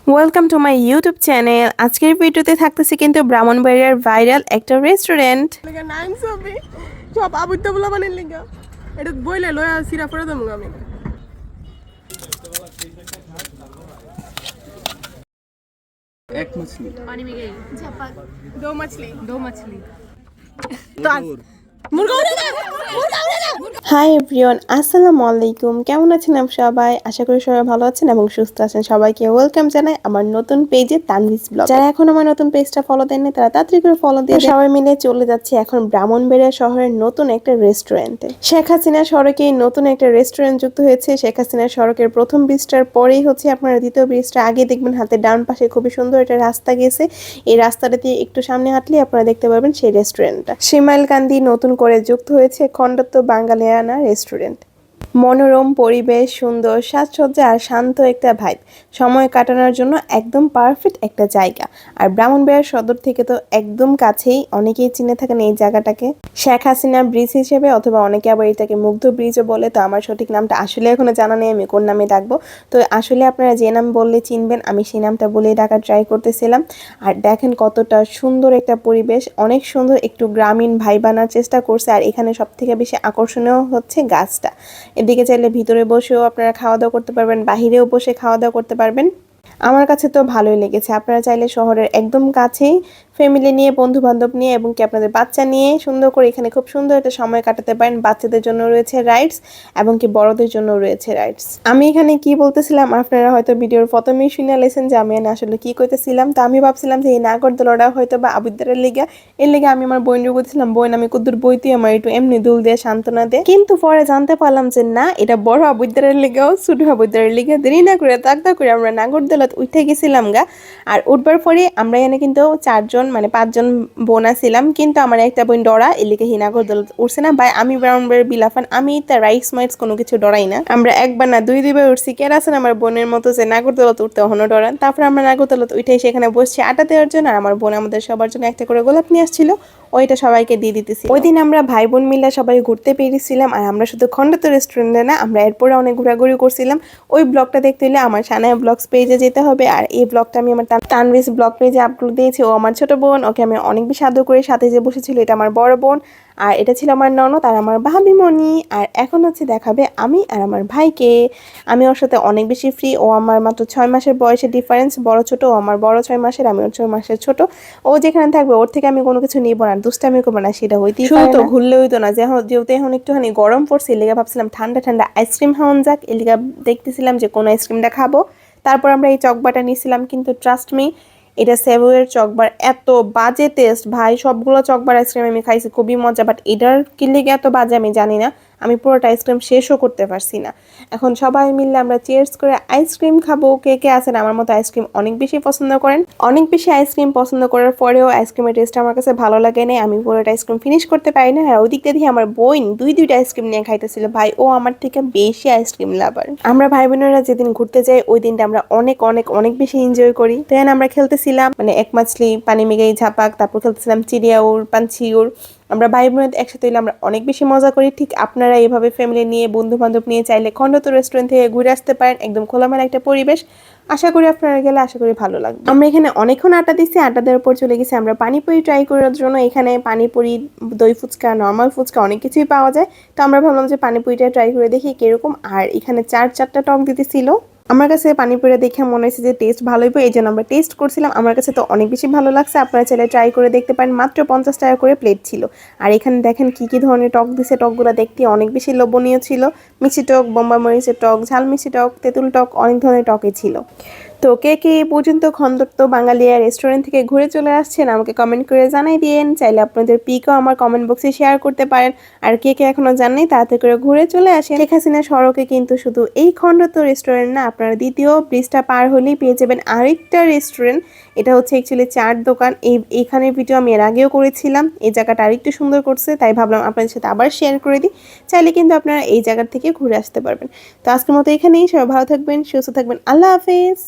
Welcome to my YouTube channel. আজকের ভিডিওতে থাকতেছে কিন্তু ব্রাহ্মণবাড়িয়ার ভাইরাল একটা রেস্টুরেন্ট। নাইন ছবি সব আবুদ্ধ বলা বানিয়ে লিঙ্গা এটা বইলে লয়া সিরা পড়ে দেবো আমি एक मछली पानी में गई दो मछली তো মুরগা উড়ে না, মুরগা উড়ে না। হাই এভরিওয়ান, আসসালামু আলাইকুম। কেমন আছেন আপনারা সবাই? আশা করি সবাই ভালো আছেন এবং সুস্থ আছেন। সবাইকে ওয়েলকাম জানাই আমার নতুন পেজে তানভিস ব্লগ। যারা এখন আমার নতুন পেজটা ফলো দেননি তারা তাড়াতাড়ি করে ফলো দিয়ে সবাই মিলে চলে যাচ্ছে এখন ব্রাহ্মণবাড়িয়া শহরের নতুন একটা রেস্টুরেন্টে। শেখ হাসিনা সড়কে নতুন একটা রেস্টুরেন্ট যুক্ত হয়েছে। শেখ হাসিনা সড়কের প্রথম ব্রিজটার পরেই হচ্ছে আপনারা দ্বিতীয় ব্রিজটা আগে দেখবেন, হাতে ডান পাশে খুবই সুন্দর একটা রাস্তা গেছে। এই রাস্তাটা দিয়ে একটু সামনে হাঁটলে আপনারা দেখতে পাবেন সেই রেস্টুরেন্টটা। শিমাইলকান্দি নতুন করে যুক্ত হয়েছে খণ্ডত্ব বাঙালিয়ানা রেস্টুরেন্ট। মনোরম পরিবেশ, সুন্দর সাজসজ্জা আর শান্ত একটা ভাইব, সময় কাটানোর জন্য একদম পারফেক্ট একটা জায়গা। আর ব্রাহ্মণবাড়িয়া সদর থেকে তো একদম কাছেই, অনেকেই চিনে থাকেন এই জায়গাটাকে শেখ হাসিনা ব্রিজ হিসেবে, অথবা অনেকে আবার এটাকে মুগ্ধ ব্রিজও বলে। তো আমার সঠিক নামটা আসলে এখনো জানা নেই আমি কোন নামে ডাকবো। তো আসলে আপনারা যে নাম বললে চিনবেন, আমি সেই নামটা বলেই ডাকার ট্রাই করতেছিলাম। আর দেখেন কতটা সুন্দর একটা পরিবেশ, অনেক সুন্দর, একটু গ্রামীণ ভাইব আনার চেষ্টা করছে। আর এখানে সব থেকে বেশি আকর্ষণীয় হচ্ছে গাছটা। এদিকে চাইলে ভিতরে বসেও আপনারা খাওয়া দাওয়া করতে পারবেন, বাহিরেও বসে খাওয়া দাওয়া করতে পারবেন। আমার কাছে তো ভালোই লেগেছে। আপনারা চাইলে শহরের একদম কাছেই ফ্যামিলি নিয়ে, বন্ধু বান্ধব নিয়ে এবং কি আপনাদের বাচ্চা নিয়ে সুন্দর করে এখানে খুব সুন্দর একটা সময় কাটাতে পারেন। বাচ্চাদের জন্য রয়েছে রাইডস এবং কি বড়দের জন্য রয়েছে রাইডস। আমি এখানে কি বলতেছিলাম আপনারা হয়তো ভিডিওর প্রথমেই শুনে লেছেন যে আমি আসলে কি কইতেছিলাম। তো আমি ভাবছিলাম যে এই নাগরদোলাটা হয়তো বা আবুদ্দারের লেগে, এর লেগে আমি আমার বোনকে বলছিলাম, বোন আমি কুদ্দুর বইতে আমার একটু এমনি দুল দিয়ে সান্ত্বনা দে। কিন্তু পরে জানতে পারলাম যে না, এটা বড় আবুদ্দারের লেগেও, ছোট আবুদ্দারের লেগে। দেরি না করে তাকদা করে আমরা নাগরদোলা উঠে গেছিলাম গা। আর উঠবার পরে আমরা এখানে কিন্তু 5জন বোন ছিলাম, কিন্তু আমার একটা বোন ডরা এলিকে নাগরদোলা উঠছে না। ভাই আমি ব্রাউনবাড়ির বিলাফান, আমি তার রাইস মাইটস কোনো কিছু ডরাই না। আমরা একবার না দুইবার উঠছি। কে আছেন আমার বোনের মতো যে নাগরদোলা উঠতে হনো ডরান। তারপর আমরা নাগরদোলা উঠে সেখানে বসছি আটা দেওয়ার জন্য। আর আমার বোন আমাদের সবার জন্য একটা করে গোলাপ নিয়ে আসছিল, ওইটা সবাইকে দিয়ে দিতেছি। ওই দিন আমরা ভাই বোন মিলে সবাই ঘুরতে পেরেছিলাম। আর আমরা শুধু খণ্ডত রেস্টুরেন্টে না, আমরা এরপরে অনেক ঘোরাঘুরি করছিলাম। ওই ব্লগটা দেখতে হলে আমার সানায়া ব্লগস পেজে যেতে হবে। আর এই ব্লগটা আমি আমার তানভিস ব্লগ পেজে আপলোড দিয়েছি। ও আমার ছোট বোন, ওকে আমি অনেক বেশি আদর করে। সাথে যে বসেছিল এটা আমার বড় বোন, আর এটা ছিল আমার ননদ আর আমার ভাবিমণি। আর এখন হচ্ছে দেখাবে আমি আর আমার ভাইকে। আমি ওর সাথে অনেক বেশি ফ্রি। ও আমার মাত্র 6 মাসের বয়সে ডিফারেন্স, বড় ছোট। ও আমার বড় 6 মাসের, আমি ওর 6 মাসের ছোট। ও যেখানে থাকবে ওর থেকে আমি কোনো কিছু নিব না, দুষ্টামি করবো না, সেটা হইতেই পারে না। তো ঘুরলে হইতো না, যেহেতু এখন একটুখানি গরম পড়ছে, এলিগা ভাবছিলাম ঠান্ডা ঠান্ডা আইসক্রিম খাওয়ান যাক। এলিগা দেখতেছিলাম যে কোন আইসক্রিমটা খাবো। তারপর আমরা এই চকবাটা নিয়েছিলাম, কিন্তু ট্রাস্ট মি এটা সেভোয়ের চকবার এত বাজে টেস্ট ভাই। সবগুলো চকবার আইসক্রিম আমি খাইছি, খুবই মজা। বাট এটার কি লেগে এত বাজে আমি জানি না। আমি পুরোটা আইসক্রিম শেষও করতে পারছি না। এখন সবাই মিললে আমরা চিয়ার্স করে আইসক্রিম খাবো। কে কে আছেন আমার মতো আইসক্রিম অনেক বেশি পছন্দ করেন? অনেক বেশি আইসক্রিম পছন্দ করার পরেও আইসক্রিমের টেস্ট আমার কাছে ভালো লাগে না, আমি পুরোটা আইসক্রিম ফিনিশ করতে পারি না। আর ওই দিকটা দিয়ে আমার বোন দুইটা আইসক্রিম নিয়ে খাইতেছিল। ভাই ও আমার থেকে বেশি আইসক্রিম লাভার। আমরা ভাই বোনেরা যেদিন ঘুরতে যাই ওই দিনটা আমরা অনেক অনেক অনেক বেশি এনজয় করি। দেন আমরা খেলতেছিলাম মানে এক মাছলি, পানি মেঘাই ঝাপাক, তারপর খেলতেছিলাম চিড়িয়া উড়, পাঞ্ছি উড়। আমরা ভাই বোনের একসাথে হইলে আমরা অনেক বেশি মজা করি। ঠিক আপনারা এইভাবে ফ্যামিলি নিয়ে, বন্ধু বান্ধব নিয়ে চাইলে খণ্ডত রেস্টুরেন্ট থেকে ঘুরে আসতে পারেন। একদম খোলামেলা একটা পরিবেশ। আশা করি আপনারা গেলে আশা করি ভালো লাগবে। আমরা এখানে অনেকক্ষণ আটা দিচ্ছি, আটা দেওয়ার পর চলে গেছি আমরা পানিপুরি ট্রাই করার জন্য। এখানে পানিপুরি, দই ফুচকা, নর্মাল ফুচকা অনেক কিছুই পাওয়া যায়। তো আমরা ভাবলাম যে পানিপুরিটা ট্রাই করে দেখি কিরকম। আর এখানে 4টা টক দিতেছিল। আমার কাছে পানিপুরি দেখে মনে হয়েছে যে টেস্ট ভালোই, এই জন্য আমরা টেস্ট করছিলাম। আমার কাছে তো অনেক বেশি ভালো লাগছে। আপনারা চাইলে ট্রাই করে দেখতে পারেন। মাত্র 50 টাকা করে প্লেট ছিল। আর এখানে দেখেন কি কি ধরনের টক দিছে। টকগুলো দেখতে অনেক বেশি লোভনীয় ছিল। মিষ্টি টক, বোম্বাই মরিচের টক, ঝাল মিষ্টি টক, তেঁতুল টক, অনেক ধরনের টকই ছিল। তো কে কে এই পর্যন্ত খন্দত্ত বাঙালিয়া রেস্টুরেন্ট থেকে ঘুরে চলে আসছেন আমাকে কমেন্ট করে জানাই দিয়েন। চাইলে আপনাদের পিকও আমার কমেন্ট বক্সে শেয়ার করতে পারেন। আর কে কে এখনো জানেন তাড়াতাড়ি করে ঘুরে চলে আসেন। শেখ হাসিনা সড়কে কিন্তু শুধু এই খন্দত্ত রেস্টুরেন্ট না, আপনারা দ্বিতীয় ব্রিজটা পার হলেই পেয়ে যাবেন আরেকটা রেস্টুরেন্ট। এটা হচ্ছে অ্যাকচুয়ালি চাট দোকান। এইখানের ভিডিও আমি এর আগেও করেছিলাম। এই জায়গাটা আরেকটু সুন্দর করছে, তাই ভাবলাম আপনাদের সাথে আবার শেয়ার করে দিই। চাইলে কিন্তু আপনারা এই জায়গা থেকে ঘুরে আসতে পারবেন। তো আজকের মতো এখানেই, সবাই ভালো থাকবেন, সুস্থ থাকবেন, আল্লাহ হাফেজ।